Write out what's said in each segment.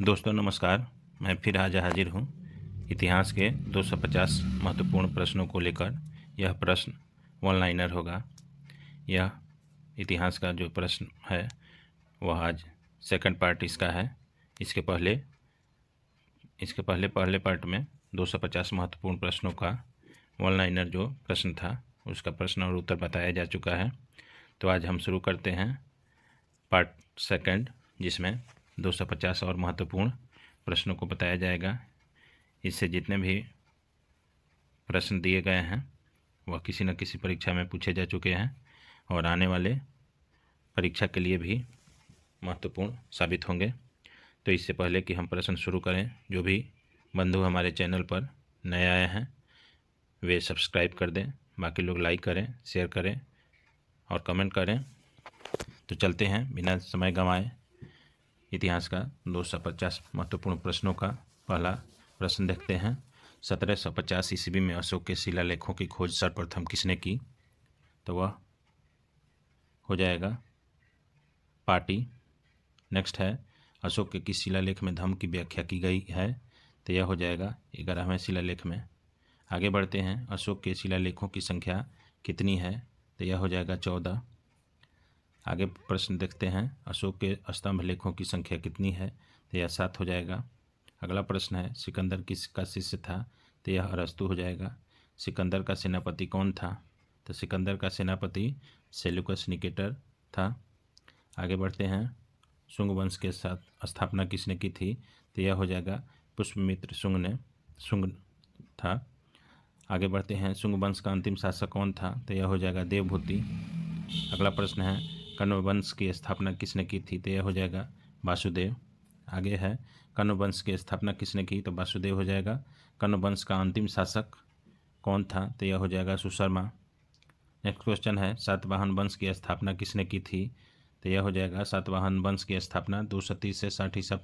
दोस्तों नमस्कार। मैं फिर आज हाजिर हूँ इतिहास के 250 महत्वपूर्ण प्रश्नों को लेकर। यह प्रश्न वन लाइनर होगा। यह इतिहास का जो प्रश्न है वह आज सेकंड पार्ट इसका है। इसके पहले पार्ट में 250 महत्वपूर्ण प्रश्नों का वन लाइनर जो प्रश्न था उसका प्रश्न और उत्तर बताया जा चुका है। तो आज हम शुरू करते हैं पार्ट सेकंड, जिसमें 250 और महत्वपूर्ण प्रश्नों को बताया जाएगा। इससे जितने भी प्रश्न दिए गए हैं वह किसी न किसी परीक्षा में पूछे जा चुके हैं और आने वाले परीक्षा के लिए भी महत्वपूर्ण साबित होंगे। तो इससे पहले कि हम प्रश्न शुरू करें, जो भी बंधु हमारे चैनल पर नए आए हैं वे सब्सक्राइब कर दें, बाकी लोग लाइक करें, शेयर करें और कमेंट करें। तो चलते हैं बिना समय गंवाए इतिहास का 250 महत्वपूर्ण प्रश्नों का पहला प्रश्न देखते हैं। 1750 ईस्वी में अशोक के शिलालेखों की खोज सर्वप्रथम किसने की? तो वह हो जाएगा पाटी। नेक्स्ट है, अशोक के किस शिलालेख में धम्म की व्याख्या की गई है? तो यह हो जाएगा 11वें शिलालेख में। आगे बढ़ते हैं, अशोक के शिलालेखों की संख्या कितनी है? तो यह हो जाएगा 14। आगे प्रश्न देखते हैं, अशोक के स्तंभ लेखों की संख्या कितनी है? तो यह 7 हो जाएगा। अगला प्रश्न है, सिकंदर किसका शिष्य था? तो यह अरस्तु हो जाएगा। सिकंदर का सेनापति कौन था? तो सिकंदर का सेनापति सेल्यूकस निकेटर था। आगे बढ़ते हैं, शुंग वंश के साथ स्थापना किसने की थी? तो यह हो जाएगा पुष्यमित्र शुंग था। आगे बढ़ते हैं, शुंग वंश का अंतिम शासक कौन था? तो यह हो जाएगा देवभूति। अगला प्रश्न है, कण्व वंश की स्थापना किसने की थी? तो यह हो जाएगा वासुदेव। आगे है, कण्व वंश की स्थापना किसने की? तो वासुदेव हो जाएगा। कण्व वंश का अंतिम शासक कौन था? तो यह हो जाएगा सुशर्मा। नेक्स्ट क्वेश्चन है, सातवाहन वंश की स्थापना किसने की थी? तो यह हो जाएगा सातवाहन वंश की स्थापना 230 से 60 ईसा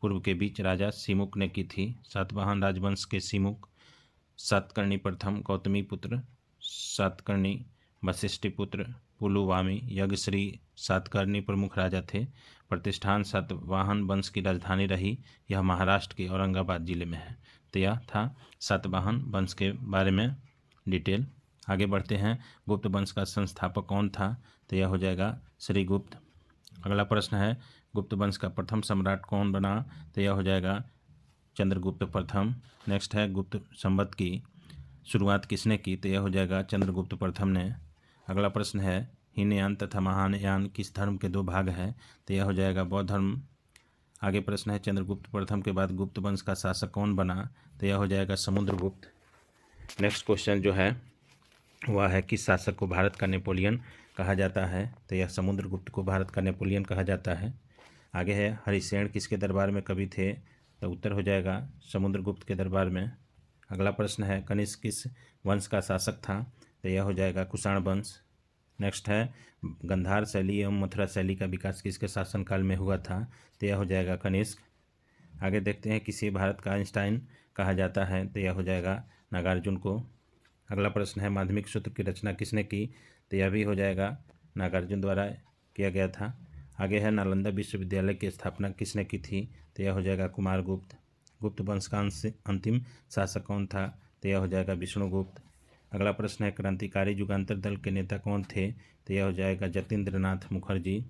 पूर्व के बीच राजा सिमुक ने की थी। सातवाहन राजवंश के सिमुक सातकर्णी प्रथम, गौतमी पुत्र सातकर्णी, वशिष्ठि पुत्र पुलुवामी, यज्ञश्री सातकर्णी प्रमुख राजा थे। प्रतिष्ठान सातवाहन वंश की राजधानी रही। यह महाराष्ट्र के औरंगाबाद जिले में है। तो यह था सातवाहन वंश के बारे में डिटेल। आगे बढ़ते हैं, गुप्त वंश का संस्थापक कौन था? तो यह हो जाएगा श्रीगुप्त। अगला प्रश्न है, गुप्त वंश का प्रथम सम्राट कौन बना? तो यह हो जाएगा चंद्रगुप्त प्रथम। नेक्स्ट है, गुप्त संवत की शुरुआत किसने की? तो यह हो जाएगा चंद्रगुप्त प्रथम ने। अगला प्रश्न है, हीनयान तथा महायान किस धर्म के 2 भाग हैं? तो यह हो जाएगा बौद्ध धर्म। आगे प्रश्न है, चंद्रगुप्त प्रथम के बाद गुप्त वंश का शासक कौन बना? तो यह हो जाएगा समुद्रगुप्त। नेक्स्ट क्वेश्चन जो है वह है, किस शासक को भारत का नेपोलियन कहा जाता है? तो यह समुद्रगुप्त को भारत का नेपोलियन कहा जाता है। आगे है, हरिसेन किसके दरबार में कवि थे? तो उत्तर हो जाएगा समुद्रगुप्त के दरबार में। अगला प्रश्न है, कनिष्क किस वंश का शासक था? तो यह हो जाएगा कुषाण वंश। नेक्स्ट है, गंधार शैली एवं मथुरा शैली का विकास किसके शासनकाल में हुआ था? तो यह हो जाएगा कनिष्क। आगे देखते हैं, किसी भारत का आइंस्टाइन कहा जाता है? तो यह हो जाएगा नागार्जुन को। अगला प्रश्न है, माध्यमिक सूत्र की रचना किसने की? तो यह भी हो जाएगा नागार्जुन द्वारा किया गया था। आगे है, नालंदा विश्वविद्यालय की स्थापना किसने की थी? तो यह हो जाएगा कुमारगुप्त। गुप्त वंश का अंतिम शासक कौन था? तो यह हो जाएगा विष्णुगुप्त। अगला प्रश्न है, क्रांतिकारी युगांतर दल के नेता कौन थे? तो यह हो जाएगा जतीन्द्रनाथ मुखर्जी।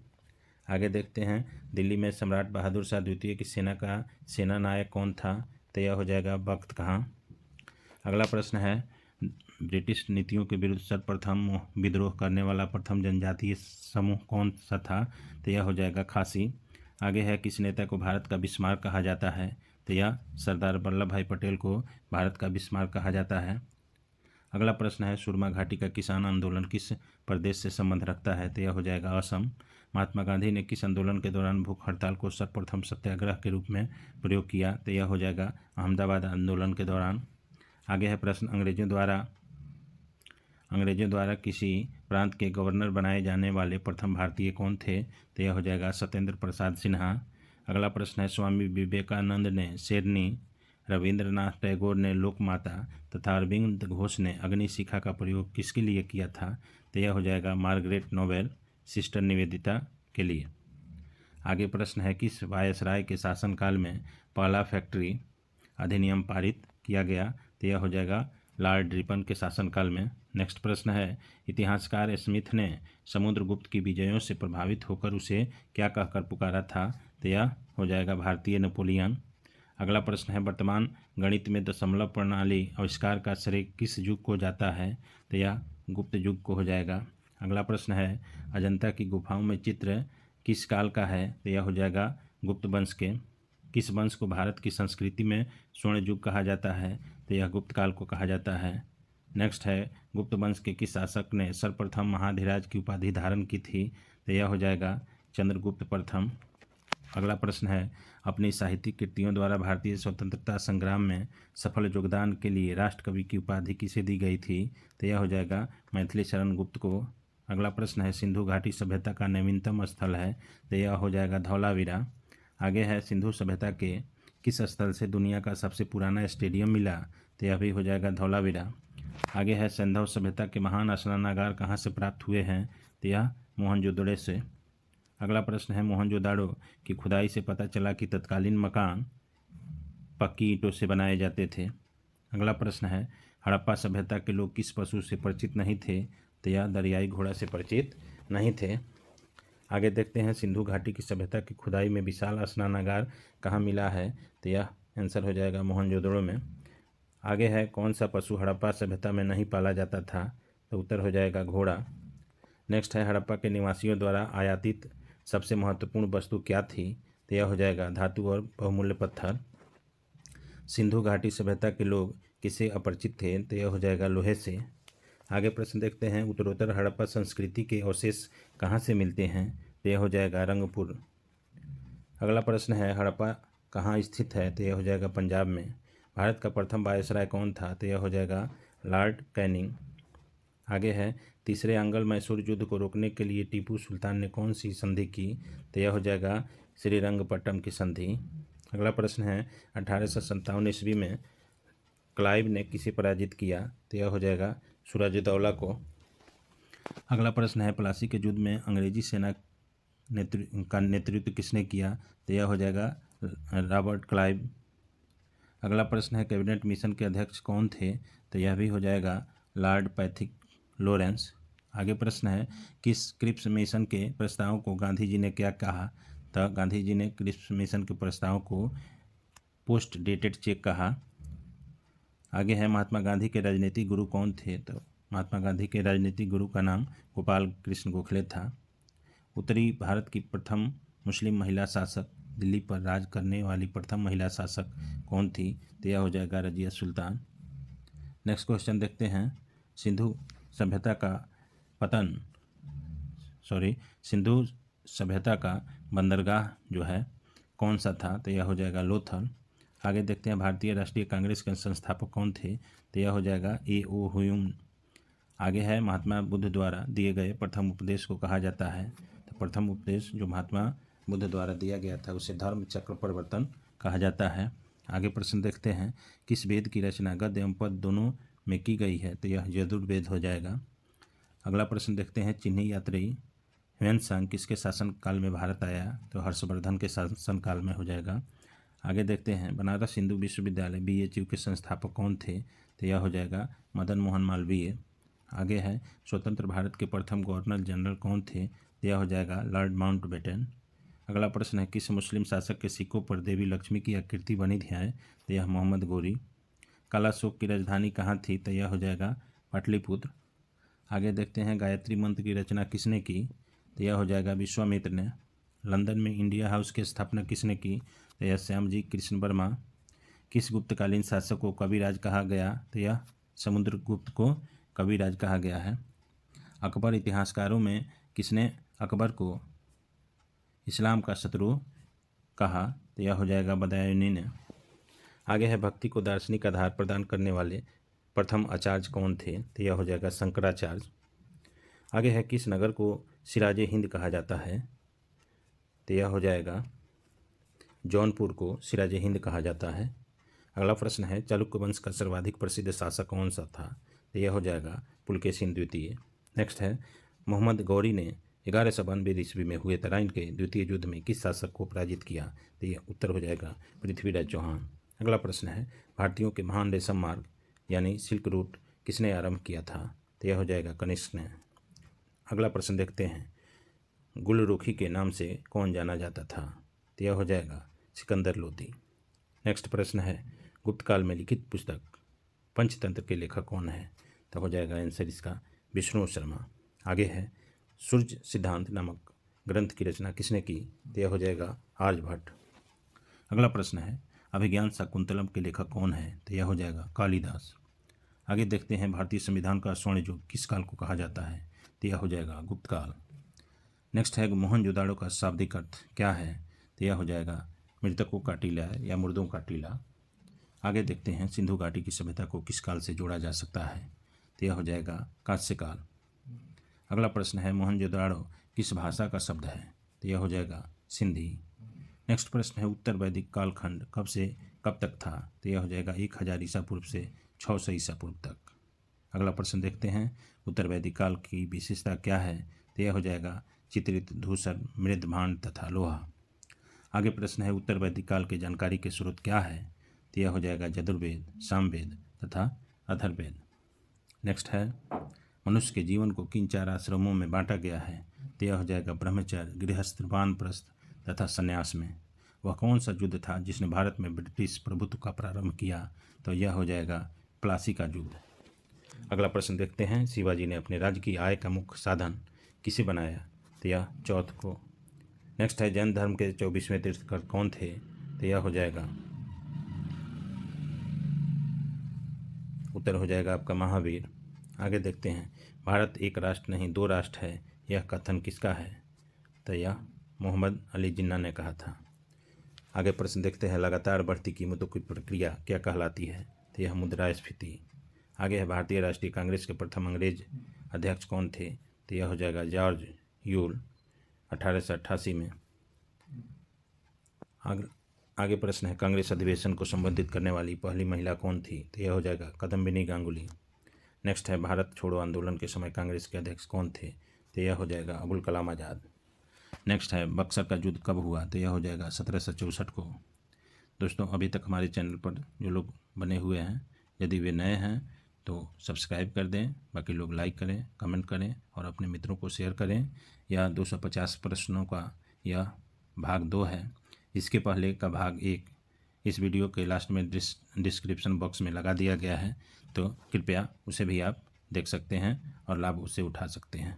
आगे देखते हैं, दिल्ली में सम्राट बहादुर शाह द्वितीय की सेना का सेना नायक कौन था? तो यह हो जाएगा बख्त खां। अगला प्रश्न है, ब्रिटिश नीतियों के विरुद्ध सर्वप्रथम विद्रोह करने वाला प्रथम जनजातीय समूह कौन सा था? तो यह हो जाएगा खासी। आगे है, किस नेता को भारत का बिस्मार्क कहा जाता है? तो यह सरदार वल्लभ भाई पटेल को भारत का बिस्मार्क कहा जाता है। अगला प्रश्न है, सुरमा घाटी का किसान आंदोलन किस प्रदेश से संबंध रखता है? तो यह हो जाएगा असम। महात्मा गांधी ने किस आंदोलन के दौरान भूख हड़ताल को सर्वप्रथम सत्याग्रह के रूप में प्रयोग किया? तो यह हो जाएगा अहमदाबाद आंदोलन के दौरान। आगे है प्रश्न, अंग्रेजों द्वारा किसी प्रांत के गवर्नर बनाए जाने वाले प्रथम भारतीय कौन थे? तो यह हो जाएगा सत्येंद्र प्रसाद सिन्हा। अगला प्रश्न है, स्वामी विवेकानंद ने शेरनी, रविंद्रनाथ टैगोर ने लोकमाता तथा अरविंद घोष ने अग्निशिखा का प्रयोग किसके लिए किया था? तो यह हो जाएगा मार्गरेट नोबेल, सिस्टर निवेदिता के लिए। आगे प्रश्न है किस वायसराय के शासनकाल में पहला फैक्ट्री अधिनियम पारित किया गया, तो यह हो जाएगा लॉर्ड रिपन के शासनकाल में। नेक्स्ट प्रश्न है इतिहासकार स्मिथ ने समुद्रगुप्त की विजयों से प्रभावित होकर उसे क्या कहकर पुकारा था, तो यह हो जाएगा भारतीय नेपोलियन। अगला प्रश्न है वर्तमान गणित में दशमलव प्रणाली आविष्कार का श्रेय किस युग को जाता है, तो यह गुप्त युग को हो जाएगा। अगला प्रश्न है अजंता की गुफाओं में चित्र किस काल का है, तो यह हो जाएगा गुप्त वंश के। किस वंश को भारत की संस्कृति में स्वर्ण युग कहा जाता है, तो यह गुप्त काल को कहा जाता है। नेक्स्ट है गुप्त वंश के किस शासक ने सर्वप्रथम महाधिराज की उपाधि धारण की थी, तो यह हो जाएगा चंद्रगुप्त प्रथम। अगला प्रश्न है अपनी साहित्यिक कृतियों द्वारा भारतीय स्वतंत्रता संग्राम में सफल योगदान के लिए राष्ट्रकवि की उपाधि किसे दी गई थी, तो यह हो जाएगा मैथिली शरण गुप्त को। अगला प्रश्न है सिंधु घाटी सभ्यता का नवीनतम स्थल है, तो यह हो जाएगा धौलावीरा। आगे है सिंधु सभ्यता के किस स्थल से दुनिया का सबसे पुराना स्टेडियम मिला, तो यह भी हो जाएगा धौलावीरा। आगे है सिंधु सभ्यता के महान स्नानागार कहाँ से प्राप्त हुए हैं, तो यह मोहनजोदड़ो से। अगला प्रश्न है मोहनजोदाड़ो की खुदाई से पता चला कि तत्कालीन मकान पक्की ईंटों से बनाए जाते थे। अगला प्रश्न है हड़प्पा सभ्यता के लोग किस पशु से परिचित नहीं थे, तो यह दरियाई घोड़ा से परिचित नहीं थे। आगे देखते हैं सिंधु घाटी की सभ्यता की खुदाई में विशाल स्नानागार कहाँ मिला है, तो यह आंसर हो जाएगा मोहनजोदड़ो में। आगे है कौन सा पशु हड़प्पा सभ्यता में नहीं पाला जाता था, तो उत्तर हो जाएगा घोड़ा। नेक्स्ट है हड़प्पा के निवासियों द्वारा आयातित सबसे महत्वपूर्ण वस्तु क्या थी, तो यह हो जाएगा धातु और बहुमूल्य पत्थर। सिंधु घाटी सभ्यता के लोग किससे अपरिचित थे, तो यह हो जाएगा लोहे से। आगे प्रश्न देखते हैं उत्तरोत्तर हड़प्पा संस्कृति के अवशेष कहाँ से मिलते हैं, तो यह हो जाएगा रंगपुर। अगला प्रश्न है हड़प्पा कहाँ स्थित है, तो यह हो जाएगा पंजाब में। भारत का प्रथम वायसराय कौन था, तो यह हो जाएगा लॉर्ड कैनिंग। आगे है तीसरे आंग्ल मैसूर युद्ध को रोकने के लिए टीपू सुल्तान ने कौन सी संधि की, तो यह हो जाएगा श्रीरंगपट्टम की संधि। अगला प्रश्न है 1857 ईस्वी में क्लाइव ने किसे पराजित किया, तो यह हो जाएगा सूरजदौला को। अगला प्रश्न है प्लासी के युद्ध में अंग्रेजी सेना का नेतृत्व किसने किया, तो यह हो जाएगा रॉबर्ट क्लाइव। अगला प्रश्न है कैबिनेट मिशन के अध्यक्ष कौन थे, तो यह भी हो जाएगा लॉर्ड पैथिक लॉरेंस। आगे प्रश्न है किस क्रिप्स मिशन के प्रस्ताव को गांधी जी ने क्या कहा, तो गांधी जी ने क्रिप्स मिशन के प्रस्ताव को पोस्ट डेटेड चेक कहा। आगे है महात्मा गांधी के राजनीतिक गुरु कौन थे, तो महात्मा गांधी के राजनीतिक गुरु का नाम गोपाल कृष्ण गोखले था। उत्तरी भारत की प्रथम मुस्लिम महिला शासक दिल्ली पर राज करने वाली प्रथम महिला शासक कौन थी, तो यह हो जाएगा रजिया सुल्तान। नेक्स्ट क्वेश्चन देखते हैं सिंधु सभ्यता का बंदरगाह जो है कौन सा था, तो यह हो जाएगा लोथल। आगे देखते हैं भारतीय राष्ट्रीय कांग्रेस के संस्थापक कौन थे, तो यह हो जाएगा A.O. ह्यूम। आगे है महात्मा बुद्ध द्वारा दिए गए प्रथम उपदेश को कहा जाता है, तो प्रथम उपदेश जो महात्मा बुद्ध द्वारा दिया गया था उसे धर्म चक्र परिवर्तन कहा जाता है। आगे प्रश्न देखते हैं किस वेद की रचना गद्य एवं पद दोनों में की गई है, तो यह यजुर्वेद हो जाएगा। अगला प्रश्न देखते हैं चिन्ही यात्री ह्वेनसांग किसके शासनकाल में भारत आया, तो हर्षवर्धन के शासनकाल में हो जाएगा। आगे देखते हैं बनारस हिंदू विश्वविद्यालय BHU के संस्थापक कौन थे, तो यह हो जाएगा मदन मोहन मालवीय। आगे है स्वतंत्र भारत के प्रथम गवर्नर जनरल कौन थे, तो यह हो जाएगा लॉर्ड माउंटबेटन। अगला प्रश्न है किस मुस्लिम शासक के सिक्कों पर देवी लक्ष्मी की आकृति बनी है, तो यह मोहम्मद गोरी। कालाशोक की राजधानी कहाँ थी, तो यह हो जाएगा पाटलिपुत्र। आगे देखते हैं गायत्री मंत्र की रचना किसने की, तो यह हो जाएगा विश्वामित्र ने। लंदन में इंडिया हाउस की स्थापना किसने की, तो यह श्यामजी कृष्ण वर्मा। किस गुप्तकालीन शासक को कविराज कहा गया, तो यह समुद्रगुप्त को कविराज कहा गया है। अकबर इतिहासकारों में किसने अकबर को इस्लाम का शत्रु कहा, तो यह हो जाएगा बदायूनी ने। आगे है भक्ति को दार्शनिक आधार प्रदान करने वाले प्रथम आचार्य कौन थे, तो यह हो जाएगा शंकराचार्य। आगे है किस नगर को सिराजे हिंद कहा जाता है, तो यह हो जाएगा जौनपुर को सिराजे हिंद कहा जाता है। अगला प्रश्न है चालुक्य वंश का सर्वाधिक प्रसिद्ध शासक कौन सा था, तो यह हो जाएगा पुलकेशिन द्वितीय। नेक्स्ट है मोहम्मद गौरी ने 1192 ईस्वी में हुए तराइन के द्वितीय युद्ध में किस शासक को पराजित किया? तो यह उत्तर हो जाएगा पृथ्वीराज चौहान। अगला प्रश्न है, भारतीयों के महान रेशम मार्ग यानी सिल्क रूट किसने आरंभ किया था? तो यह हो जाएगा कनिष्क ने। अगला प्रश्न देखते हैं, गुलरुखी के नाम से कौन जाना जाता था? तो यह हो जाएगा सिकंदर लोदी। नेक्स्ट प्रश्न है, गुप्त काल में लिखित पुस्तक पंचतंत्र के लेखक कौन है? तो हो जाएगा आंसर इसका विष्णु शर्मा। आगे है, सूर्य सिद्धांत नामक ग्रंथ की रचना किसने की? तो यह हो जाएगा आर्यभट्ट। अगला प्रश्न है, अभिज्ञान शाकुंतलम के लेखक कौन है? तो यह हो जाएगा कालिदास। आगे देखते हैं, भारतीय संविधान का स्वर्ण युग किस काल को कहा जाता है? तो यह हो जाएगा गुप्त काल। नेक्स्ट है, मोहनजोदाड़ो का शाब्दिक अर्थ क्या है? तो यह हो जाएगा मृतकों का टीला या मुर्दों का टीला। आगे देखते हैं, सिंधु घाटी की सभ्यता को किस काल से जोड़ा जा सकता है? तो यह हो जाएगा कांस्य काल। अगला प्रश्न है, मोहनजोदाड़ो किस भाषा का शब्द है? तो यह हो जाएगा सिंधी। नेक्स्ट प्रश्न है, उत्तर वैदिक कालखंड कब से कब तक था? तो यह हो जाएगा 1000 ईसा पूर्व से 600 ईसा पूर्व तक। अगला प्रश्न देखते हैं, उत्तर वैदिक काल की विशेषता क्या है? तो यह हो जाएगा चित्रित धूसर मृद भांड तथा लोहा। आगे प्रश्न है, उत्तर वैदिक काल के जानकारी के स्रोत क्या है? तो यह हो जाएगा यजुर्वेद, सामवेद तथा अथर्ववेद। नेक्स्ट है, मनुष्य के जीवन को किन 4 आश्रमों में बांटा गया है? तो यह हो जाएगा ब्रह्मचर्य, गृहस्थ, वानप्रस्थ तथा संन्यास में। वह कौन सा युद्ध था जिसने भारत में ब्रिटिश प्रभुत्व का प्रारंभ किया? तो यह हो जाएगा प्लासी का युद्ध। अगला प्रश्न देखते हैं, शिवाजी ने अपने राज्य की आय का मुख्य साधन किसे बनाया? तो यह चौथ को। नेक्स्ट है, जैन धर्म के 24वें तीर्थंकर कौन थे? तो यह हो जाएगा उत्तर हो जाएगा आपका महावीर। आगे देखते हैं, भारत एक राष्ट्र नहीं 2 राष्ट्र है, यह कथन किसका है? तो यह मोहम्मद अली जिन्ना ने कहा था। आगे प्रश्न देखते हैं, लगातार बढ़ती कीमतों की प्रक्रिया क्या कहलाती है? तो यह मुद्रास्फीति। आगे है, भारतीय राष्ट्रीय कांग्रेस के प्रथम अंग्रेज अध्यक्ष कौन थे? तो यह हो जाएगा जॉर्ज यूल 1888 में। आगे प्रश्न है, कांग्रेस अधिवेशन को संबोधित करने वाली पहली महिला कौन थी? तो यह हो जाएगा कदम्बिनी गांगुली। नेक्स्ट है, भारत छोड़ो आंदोलन के समय कांग्रेस के अध्यक्ष कौन थे? तो यह हो जाएगा अबुल कलाम आज़ाद। नेक्स्ट है, बक्सर का युद्ध कब हुआ? तो यह हो जाएगा 1764 को। दोस्तों, अभी तक हमारे चैनल पर जो लोग बने हुए हैं, यदि वे नए हैं तो सब्सक्राइब कर दें, बाकी लोग लाइक करें, कमेंट करें और अपने मित्रों को शेयर करें। यह 250 प्रश्नों का यह भाग 2 है। इसके पहले का भाग 1 इस वीडियो के लास्ट में डिस्क्रिप्शन बॉक्स में लगा दिया गया है, तो कृपया उसे भी आप देख सकते हैं और लाभ उससे उठा सकते हैं।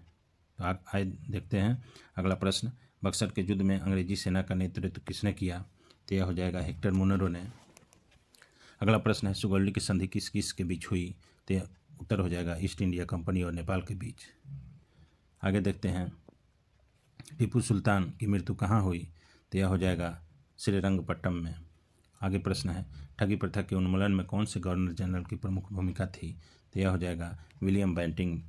तो आइए देखते हैं अगला प्रश्न, बक्सर के युद्ध में अंग्रेजी सेना का नेतृत्व किसने किया? तो यह हो जाएगा हेक्टर मुनरो ने। अगला प्रश्न है, सुगौली की संधि किस किस के बीच हुई? तो यह उत्तर हो जाएगा ईस्ट इंडिया कंपनी और नेपाल के बीच। आगे देखते हैं, टीपू सुल्तान की मृत्यु कहाँ हुई? तो यह हो जाएगा श्रीरंगपट्टम में। आगे प्रश्न है, ठगी प्रथा के उन्मूलन में कौन से गवर्नर जनरल की प्रमुख भूमिका थी? तो यह हो जाएगा विलियम बेंटिंग।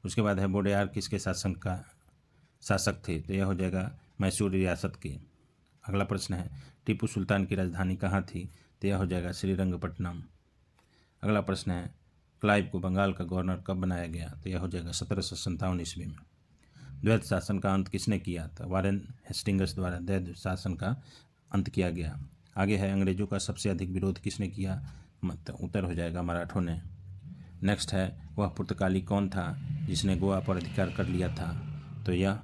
उसके बाद है, वोडेयार किसके शासक थे? तो यह हो जाएगा मैसूर रियासत के। अगला प्रश्न है, टीपू सुल्तान की राजधानी कहाँ थी? तो यह हो जाएगा श्रीरंगपट्टनम। अगला प्रश्न है, क्लाइव को बंगाल का गवर्नर कब बनाया गया? तो यह हो जाएगा 1757 ईस्वी में। द्वैध शासन का अंत किसने किया? तो वारेन हेस्टिंग्स द्वारा द्वैध शासन का अंत किया गया। आगे है, अंग्रेजों का सबसे अधिक विरोध किसने किया? उत्तर हो जाएगा मराठों ने। नेक्स्ट है, वह पुर्तगाली कौन था जिसने गोवा पर अधिकार कर लिया था? तो यह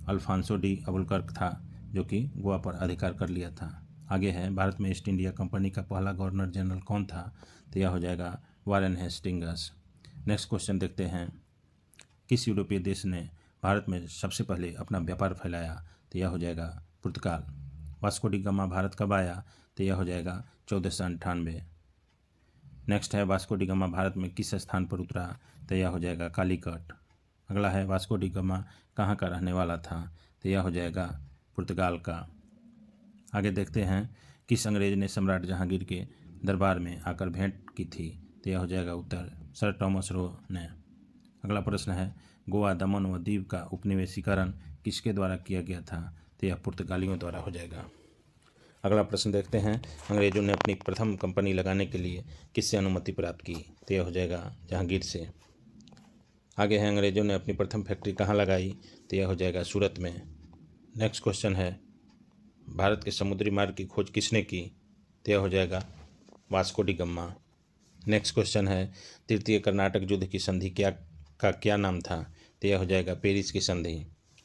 अल्फांसो डी अबुलकर्क था, जो कि गोवा पर अधिकार कर लिया था। आगे है, भारत में ईस्ट इंडिया कंपनी का पहला गवर्नर जनरल कौन था? तो यह हो जाएगा वारेन हेस्टिंग्स। नेक्स्ट क्वेश्चन देखते हैं, किस यूरोपीय देश ने भारत में सबसे पहले अपना व्यापार फैलाया? तो यह हो जाएगा पुर्तगाल। वास्को डी गामा भारत कब आया? तो यह हो जाएगा 1498। नेक्स्ट है, वास्को डी गामा भारत में किस स्थान पर उतरा? तो यह हो जाएगा कालीकट। अगला है, वास्को डी गामा कहाँ का रहने वाला था? तो यह हो जाएगा पुर्तगाल का। आगे देखते हैं, किस अंग्रेज ने सम्राट जहांगीर के दरबार में आकर भेंट की थी? तो यह हो जाएगा उत्तर सर टॉमस रो ने। अगला प्रश्न है, गोवा, दमन व दीव का उपनिवेशीकरण किसके द्वारा किया गया था? तो यह पुर्तगालियों द्वारा हो जाएगा। अगला प्रश्न देखते हैं, अंग्रेजों ने अपनी प्रथम कंपनी लगाने के लिए किससे अनुमति प्राप्त की? तो यह हो जाएगा जहांगीर से। आगे है अंग्रेजों ने अपनी प्रथम फैक्ट्री कहाँ लगाई, तो यह हो जाएगा सूरत में। नेक्स्ट क्वेश्चन है भारत के समुद्री मार्ग की खोज किसने की, तो यह हो जाएगा Vasco D gamma. Next question है तृतीय कर्नाटक युद्ध की संधि क्या नाम था, तो यह हो जाएगा पेरिस की संधि।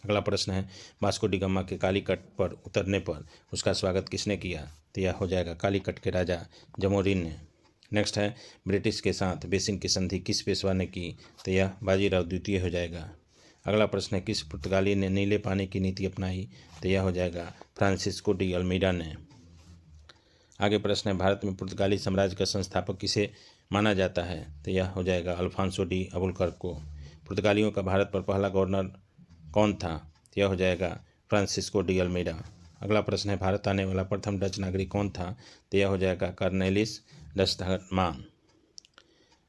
अगला प्रश्न है वास्को डी गामा के कालीकट पर उतरने पर उसका स्वागत किसने किया, तो यह हो जाएगा कालीकट के राजा जमोरिन ने। नेक्स्ट है ब्रिटिश के साथ बेसिंग की संधि किस पेशवा ने की, तो यह बाजीराव द्वितीय हो जाएगा। अगला प्रश्न है किस पुर्तगाली ने नीले पानी की नीति अपनाई, तो यह हो जाएगा फ्रांसिस्को डी अल्मीडा ने। आगे प्रश्न है भारत में पुर्तगाली साम्राज्य का संस्थापक किसे माना जाता है, तो यह हो जाएगा अल्फांसो डी अबुलकर्क को। पुर्तगालियों का भारत पर पहला गवर्नर कौन था, तो यह हो जाएगा फ्रांसिस्को डी अल्मीडा। अगला प्रश्न है भारत आने वाला प्रथम डच नागरिक कौन था, तो यह हो जाएगा कर्नेलिस डस्टरमान।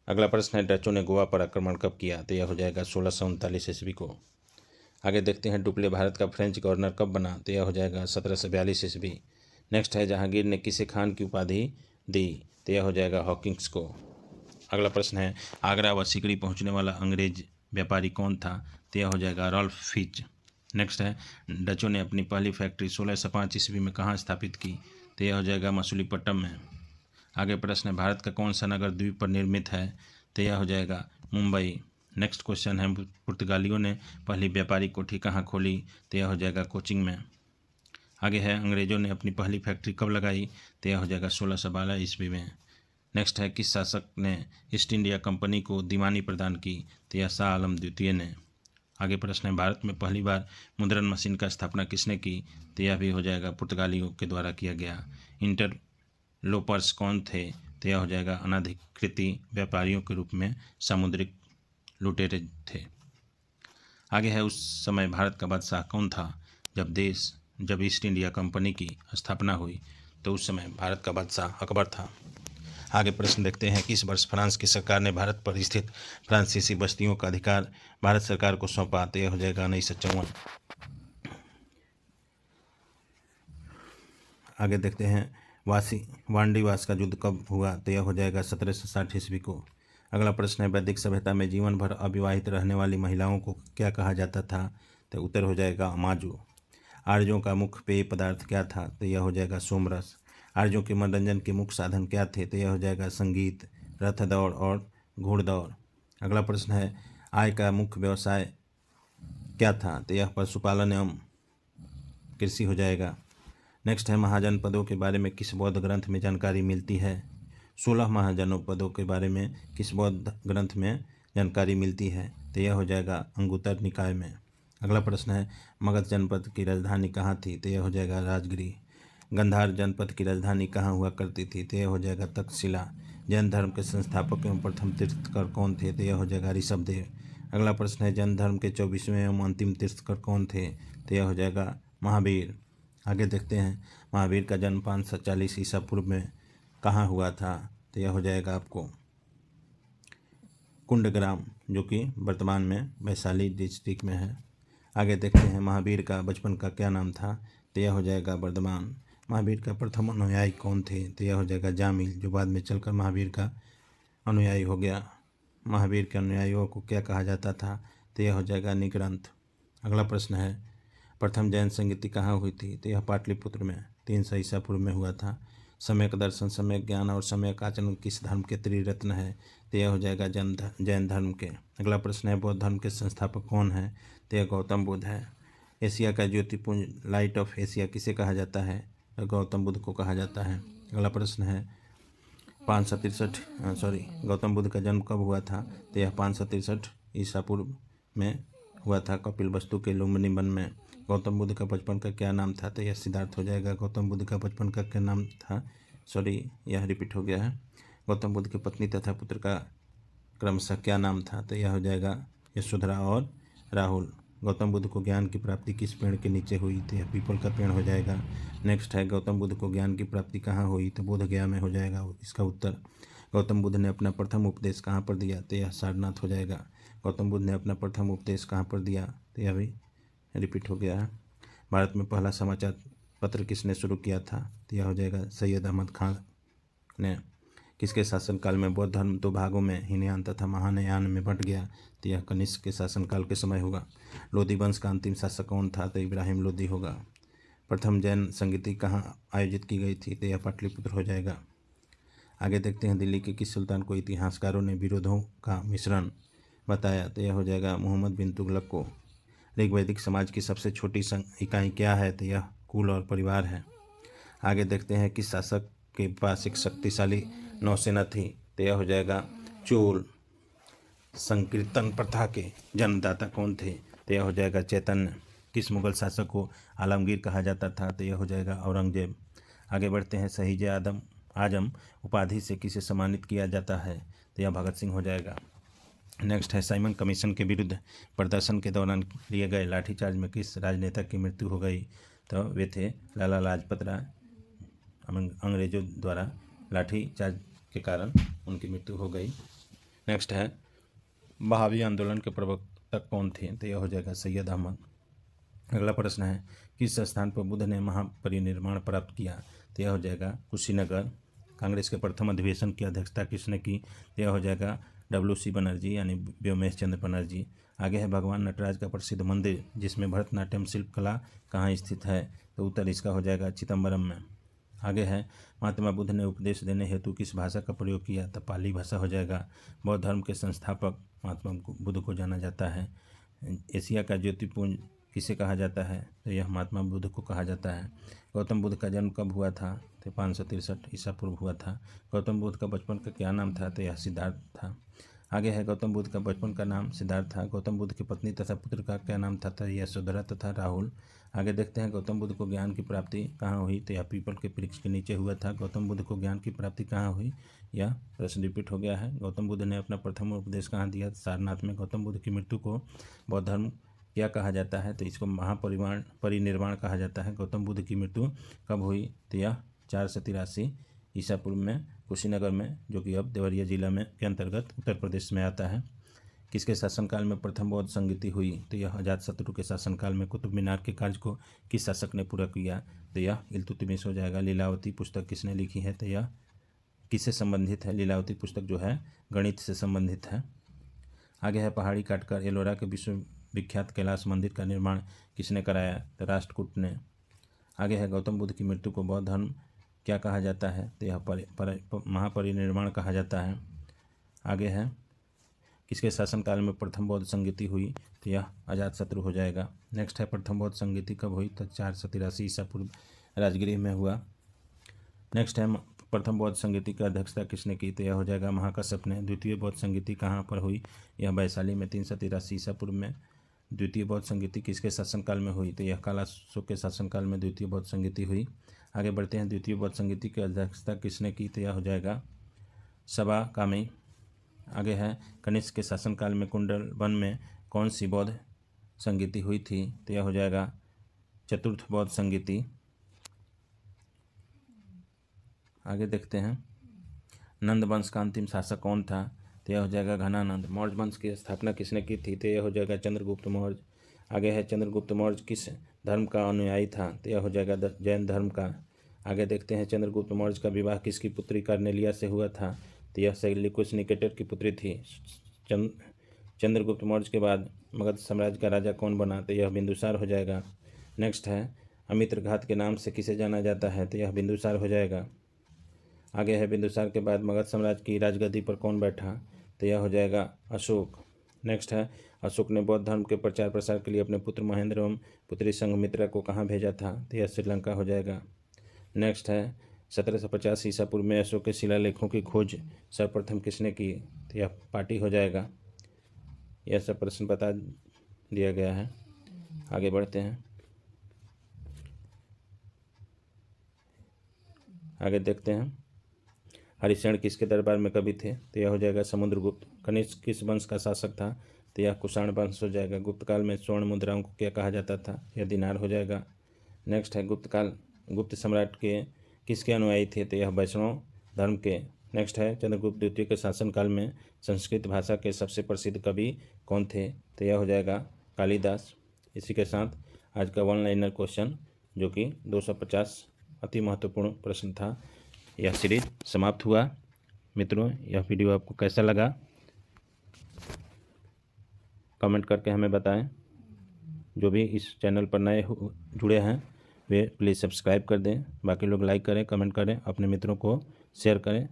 अगला प्रश्न है डचों ने गोवा पर आक्रमण कब किया, तो यह हो जाएगा 1639 ईस्वी को। आगे देखते हैं डुप्ले भारत का फ्रेंच गवर्नर कब बना, तो यह हो जाएगा 1742 ईस्वी। नेक्स्ट है जहांगीर ने किसे खान की उपाधि दी, तो यह हो जाएगा हॉकिंस को। अगला प्रश्न है आगरा व सिकरी पहुंचने वाला अंग्रेज व्यापारी कौन था, तो यह हो जाएगा रॉल्फ फिच। नेक्स्ट है डचों ने अपनी पहली फैक्ट्री 1605 ईस्वी में कहाँ स्थापित की, तो यह हो जाएगा मसूलीपट्टनम में। आगे प्रश्न है भारत का कौन सा नगर द्वीप पर निर्मित है, तो यह हो जाएगा मुंबई। नेक्स्ट क्वेश्चन है पुर्तगालियों ने पहली व्यापारिक कोठी कहाँ खोली, तो यह हो जाएगा कोचिंग में। आगे है अंग्रेजों ने अपनी पहली फैक्ट्री कब लगाई, तो यह हो जाएगा 1612 ईस्वी में। नेक्स्ट है किस शासक ने ईस्ट इंडिया कंपनी को दीवानी प्रदान की, तो यह शाह आलम द्वितीय ने। आगे प्रश्न है भारत में पहली बार मुद्रण मशीन का स्थापना किसने की, तो यह भी हो जाएगा पुर्तगालियों के द्वारा किया गया। इंटरलोपर्स कौन थे, तो यह हो जाएगा अनाधिकृत व्यापारियों के रूप में सामुद्रिक लुटेरे थे। आगे है उस समय भारत का बादशाह कौन था, जब ईस्ट इंडिया कंपनी की स्थापना हुई, तो उस समय भारत का बादशाह अकबर था। आगे प्रश्न देखते हैं किस वर्ष फ्रांस की सरकार ने भारत पर स्थित फ्रांसीसी बस्तियों का अधिकार भारत सरकार को सौंपा, तो यह हो जाएगा 1954। आगे देखते हैं वांडीवास का युद्ध कब हुआ, तो यह हो जाएगा 1760 ईस्वी को। अगला प्रश्न है वैदिक सभ्यता में जीवन भर अविवाहित रहने वाली महिलाओं को क्या कहा जाता था, तो उत्तर हो जाएगा अमाजू। आर्यों का मुख्य पेय पदार्थ क्या था, तो यह हो जाएगा सोमरस। आर्यों के मनोरंजन के मुख्य साधन क्या थे, तो यह हो जाएगा संगीत, रथ दौड़ और घोड़दौड़। अगला प्रश्न है आय का मुख्य व्यवसाय क्या था, तो यह पशुपालन एवं कृषि हो जाएगा। नेक्स्ट है महाजनपदों के बारे में किस बौद्ध ग्रंथ में जानकारी मिलती है, 16 महाजनपदों के बारे में किस बौद्ध ग्रंथ में जानकारी मिलती है, तो यह हो जाएगा अंगुत्तर निकाय में। अगला प्रश्न है मगध जनपद की राजधानी कहाँ थी, तो यह हो जाएगा राजगिरी। गंधार जनपद की राजधानी कहाँ हुआ करती थी, तो यह हो जाएगा तक्षशिला। जैन धर्म के संस्थापक एवं प्रथम तीर्थकर कौन थे, तो यह हो जाएगा ऋषभदेव। अगला प्रश्न है जैन धर्म के 24वें एवं अंतिम तीर्थकर कौन थे, तो यह हो जाएगा महावीर। आगे देखते हैं महावीर का जन्म 540 ईसा पूर्व में कहाँ हुआ था, तो यह हो जाएगा आपको कुंडग्राम, जो कि वर्तमान में वैशाली डिस्ट्रिक्ट में है। आगे देखते हैं महावीर का बचपन का क्या नाम था, तो यह हो जाएगा वर्धमान। महावीर का प्रथम अनुयायी कौन थे, तो यह हो जाएगा जामिल, जो बाद में चलकर महावीर का अनुयायी हो गया। महावीर के अनुयायियों को क्या कहा जाता था, तो यह हो जाएगा निग्रंथ। अगला प्रश्न है प्रथम जैन संगीति कहाँ हुई थी, तो यह पाटलिपुत्र में 300 ईसा पूर्व में हुआ था। सम्यक दर्शन, सम्यक ज्ञान और सम्यक आचरण किस धर्म के त्रिरत्न है, तो यह हो जाएगा जैन धर्म के। अगला प्रश्न है बौद्ध धर्म के संस्थापक कौन है, तो यह गौतम बुद्ध है। एशिया का ज्योतिपुंज लाइट ऑफ एशिया किसे कहा जाता है, तो गौतम बुद्ध को कहा जाता है। अगला प्रश्न है 563 गौतम बुद्ध का जन्म कब हुआ था, तो यह 563 ईसा पूर्व में हुआ था कपिल वस्तु के लुम्बिनी वन में। गौतम बुद्ध का बचपन का क्या नाम था, तो यह सिद्धार्थ हो जाएगा। गौतम बुद्ध का बचपन का क्या नाम था, यह रिपीट हो गया है। गौतम बुद्ध की पत्नी तथा पुत्र का क्रमशः क्या नाम था, तो यह हो जाएगा यशोधरा और राहुल। गौतम बुद्ध को ज्ञान की प्राप्ति किस पेड़ के नीचे हुई, तो यह पीपल का पेड़ हो जाएगा। नेक्स्ट है गौतम बुद्ध को ज्ञान की प्राप्ति कहाँ हुई, तो बोध गया में हो जाएगा इसका उत्तर। गौतम बुद्ध ने अपना प्रथम उपदेश कहाँ पर दिया, तो यह सारनाथ हो जाएगा। गौतम बुद्ध ने अपना प्रथम उपदेश कहाँ पर दिया, तो यह भी रिपीट हो गया है। भारत में पहला समाचार पत्र किसने शुरू किया था, तो यह हो जाएगा सैयद अहमद खान ने। किसके शासनकाल में बौद्ध धर्म दो भागों में हीनयान तथा महायान में बंट गया? तो यह कनिष्क के शासनकाल के समय होगा। लोधी वंश का अंतिम शासक कौन था? तो इब्राहिम लोधी होगा। प्रथम जैन संगीति कहाँ आयोजित की गई थी? तो यह पाटलिपुत्र हो जाएगा। आगे देखते हैं, दिल्ली के किस सुल्तान को इतिहासकारों ने विरोधों का मिश्रण बताया? तो यह हो जाएगा मोहम्मद बिन तुगलक को। ऋग्वैदिक समाज की सबसे छोटी इकाई क्या है? तो यह कुल और परिवार है। आगे देखते हैं, किस शासक के पास एक शक्तिशाली नौसेना थी? तो यह हो जाएगा चोल। संकीर्तन प्रथा के जन्मदाता कौन थे? तो यह हो जाएगा चैतन्य। किस मुगल शासक को आलमगीर कहा जाता था? तो यह हो जाएगा औरंगजेब। आगे बढ़ते हैं, शहीद आजम उपाधि से किसे सम्मानित किया जाता है? तो यह भगत सिंह हो जाएगा। नेक्स्ट है, साइमन कमीशन के विरुद्ध प्रदर्शन के दौरान लिए गए लाठीचार्ज में किस राजनेता की मृत्यु हो गई? तो वे थे लाला लाजपत राय। अंग्रेजों द्वारा लाठीचार्ज के कारण उनकी मृत्यु हो गई। नेक्स्ट है, बहावी आंदोलन के प्रवर्तक कौन थे? तो यह हो जाएगा सैयद अहमद। अगला प्रश्न है, किस स्थान पर बुद्ध ने महापरिनिर्वाण प्राप्त किया? तो यह हो जाएगा कुशीनगर। कांग्रेस के प्रथम अधिवेशन की अध्यक्षता किसने की? तो यह हो जाएगा WC बनर्जी यानी व्योमेश चंद्र बनर्जी। आगे है, भगवान नटराज का प्रसिद्ध मंदिर जिसमें भरतनाट्यम शिल्प कला कहाँ स्थित है? तो उत्तर इसका हो जाएगा चिदम्बरम में। आगे है, महात्मा बुद्ध ने उपदेश देने हेतु किस भाषा का प्रयोग किया? तो पाली भाषा हो जाएगा। बौद्ध धर्म के संस्थापक महात्मा बुद्ध को जाना जाता है। एशिया का ज्योतिपुंज किसे कहा जाता है? तो यह महात्मा बुद्ध को कहा जाता है। गौतम बुद्ध का जन्म कब हुआ था? तो 563 ईसा पूर्व हुआ था। गौतम बुद्ध का बचपन का क्या नाम था? तो यह सिद्धार्थ था। आगे है, गौतम बुद्ध का बचपन का नाम सिद्धार्थ था। गौतम बुद्ध की पत्नी तथा पुत्र का क्या नाम था? तो यशोधरा तथा राहुल। आगे देखते हैं, गौतम बुद्ध को ज्ञान की प्राप्ति कहाँ हुई? तो यह पीपल के वृक्ष के नीचे हुआ था। गौतम बुद्ध को ज्ञान की प्राप्ति कहाँ हुई? यह प्रश्न रिपीट हो गया है। गौतम बुद्ध ने अपना प्रथम उपदेश कहाँ दिया? सारनाथ में। गौतम बुद्ध की मृत्यु को बौद्ध धर्म क्या कहा जाता है? तो इसको महापरिनिर्वाण कहा जाता है। गौतम बुद्ध की मृत्यु कब हुई? तो यह 483 ईसा पूर्व में कुशीनगर में, जो कि अब देवरिया जिला में के अंतर्गत उत्तर प्रदेश में आता है। किसके शासनकाल में प्रथम बौद्ध संगीति हुई? तो यह अजातशत्रु के शासनकाल में। कुतुब मीनार के कार्य को किस शासक ने पूरा किया? तो यह इल्तुतमिश हो जाएगा। लीलावती पुस्तक किसने लिखी है? तो यह किससे संबंधित है? लीलावती पुस्तक जो है गणित से संबंधित है। आगे है, पहाड़ी काटकर एलोरा के विश्व विख्यात कैलाश मंदिर का निर्माण किसने कराया? तो राष्ट्रकूट ने। आगे है, गौतम बुद्ध की मृत्यु को बौद्ध धर्म क्या कहा जाता है? तो यह महापरिनिर्वाण कहा जाता है। आगे है, किसके शासनकाल में प्रथम बौद्ध संगीति हुई? तो यह अजातशत्रु हो जाएगा। नेक्स्ट है, प्रथम बौद्ध संगीति कब हुई? तो 483 ईसा पूर्व राजगृह में हुआ। नेक्स्ट है, प्रथम बौद्ध संगीति की अध्यक्षता किसने की? तो यह हो जाएगा महाकश्यप ने। द्वितीय बौद्ध संगीति कहाँ पर हुई? यह वैशाली में 383 ईसा पूर्व में द्वितीय बौद्ध संगीति किसके शासनकाल में हुई? तो यह कालाशोक के शासनकाल में द्वितीय बौद्ध संगीति हुई। आगे बढ़ते हैं, द्वितीय बौद्ध संगीति की अध्यक्षता किसने की? तो यह हो जाएगा सबा कामी। आगे है, कनिष्क के शासनकाल में कुंडल वन में कौन सी बौद्ध संगीति हुई थी? तो यह हो जाएगा चतुर्थ बौद्ध संगीति। आगे देखते हैं, नंद वंश का अंतिम शासक कौन था? तो यह हो जाएगा घनानंद। मौर्य वंश की स्थापना किसने की थी? तो यह हो जाएगा चंद्रगुप्त मौर्य। आगे है, चंद्रगुप्त मौर्य किस धर्म का अनुयायी था? तो यह हो जाएगा जैन धर्म का। आगे देखते हैं, चंद्रगुप्त मौर्य का विवाह किसकी पुत्री कार्नेलिया से हुआ था? तो यह सेल्यूकस निकेटर की पुत्री थी। चंद्रगुप्त मौर्य के बाद मगध साम्राज्य का राजा कौन बना? तो यह बिंदुसार हो जाएगा। नेक्स्ट है, अमित्रघात के नाम से किसे जाना जाता है? तो यह बिंदुसार हो जाएगा। आगे है, बिंदुसार के बाद मगध साम्राज्य की राजगद्दी पर कौन बैठा? तो यह हो जाएगा अशोक। नेक्स्ट है, अशोक ने बौद्ध धर्म के प्रचार प्रसार के लिए अपने पुत्र महेंद्र एवं पुत्री संघमित्रा को कहाँ भेजा था? तो यह श्रीलंका हो जाएगा। नेक्स्ट है, 1750 ईसा पूर्व में अशोक के शिलालेखों की खोज सर्वप्रथम किसने की? तो यह पाटी हो जाएगा। यह सब प्रश्न बता दिया गया है। आगे बढ़ते हैं, आगे देखते हैं, हरिशरण किसके दरबार में कवि थे? तो यह हो जाएगा समुद्रगुप्त। कनिष्क किस वंश का शासक था? तो यह कुषाण वंश हो जाएगा। गुप्त काल में स्वर्ण मुद्राओं को क्या कहा जाता था? यह दिनार हो जाएगा। नेक्स्ट है, गुप्त सम्राट के किसके अनुयायी थे? तो यह वैष्णव धर्म के। नेक्स्ट है, चंद्रगुप्त द्वितीय के शासनकाल में संस्कृत भाषा के सबसे प्रसिद्ध कवि कौन थे? तो यह हो जाएगा कालिदास। इसी के साथ आज का वन लाइनर क्वेश्चन जो कि 250 अति महत्वपूर्ण प्रश्न था, यह सीरीज समाप्त हुआ। मित्रों, यह वीडियो आपको कैसा लगा कमेंट करके हमें बताएं। जो भी इस चैनल पर नए जुड़े हैं वे प्लीज़ सब्सक्राइब कर दें। बाकी लोग लाइक करें, कमेंट करें, अपने मित्रों को शेयर करें।